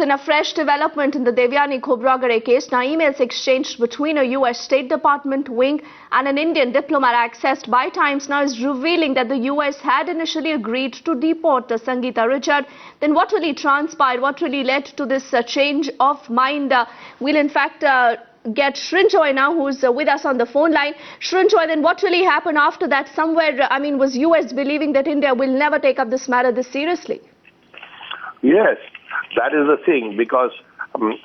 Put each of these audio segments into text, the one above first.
In a fresh development in the Devyani Khobragare case, now emails exchanged between a US State Department wing and an Indian diplomat accessed by Times Now is revealing that the US had initially agreed to deport Sangeeta Richard. Then what really transpired, what really led to this change of mind? We'll in fact get Shrinjoy now, who's with us on the phone line. Shrinjoy, then what really happened after that? Somewhere, was US believing that India will never take up this matter this seriously? Yes. That is the thing, because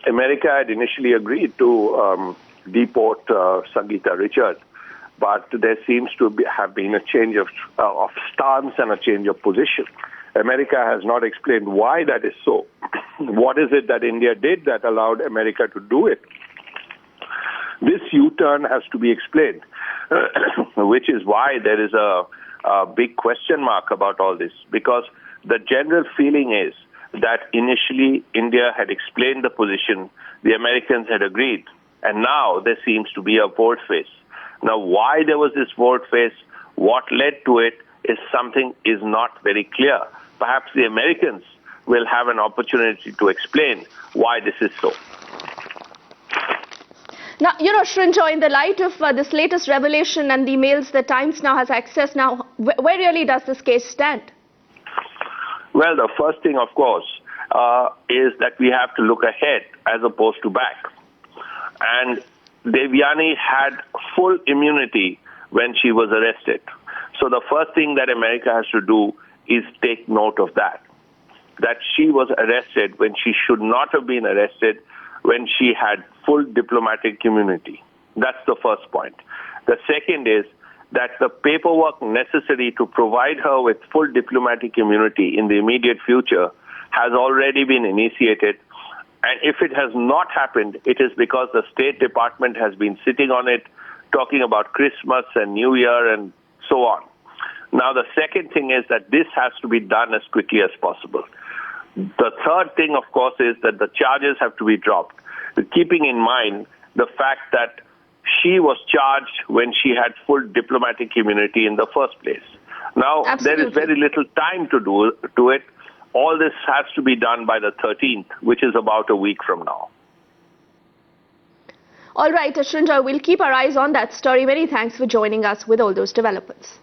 America had initially agreed to deport Sangeeta Richard, but there seems to have been a change of stance and a change of position. America has not explained why that is so. What is it that India did that allowed America to do it? This U-turn has to be explained, which is why there is a big question mark about all this, because the general feeling is that initially India had explained the position, the Americans had agreed, and now there seems to be a volte-face. Now, why there was this volte-face, what led to it, is not very clear. Perhaps the Americans will have an opportunity to explain why this is so. Now, Shrinjoy, in the light of this latest revelation and the emails that Times Now has access now, where really does this case stand? Well, the first thing, of course, is that we have to look ahead as opposed to back. And Devyani had full immunity when she was arrested. So the first thing that America has to do is take note of that she was arrested when she should not have been arrested, when she had full diplomatic immunity. That's the first point. The second is that the paperwork necessary to provide her with full diplomatic immunity in the immediate future has already been initiated. And if it has not happened, it is because the State Department has been sitting on it, talking about Christmas and New Year and so on. Now, the second thing is that this has to be done as quickly as possible. The third thing, of course, is that the charges have to be dropped, keeping in mind the fact that she was charged when she had full diplomatic immunity in the first place. Now, Absolutely. There is very little time to do it. All this has to be done by the 13th, which is about a week from now. All right, Shrinjoy, we'll keep our eyes on that story. Many thanks for joining us with all those developments.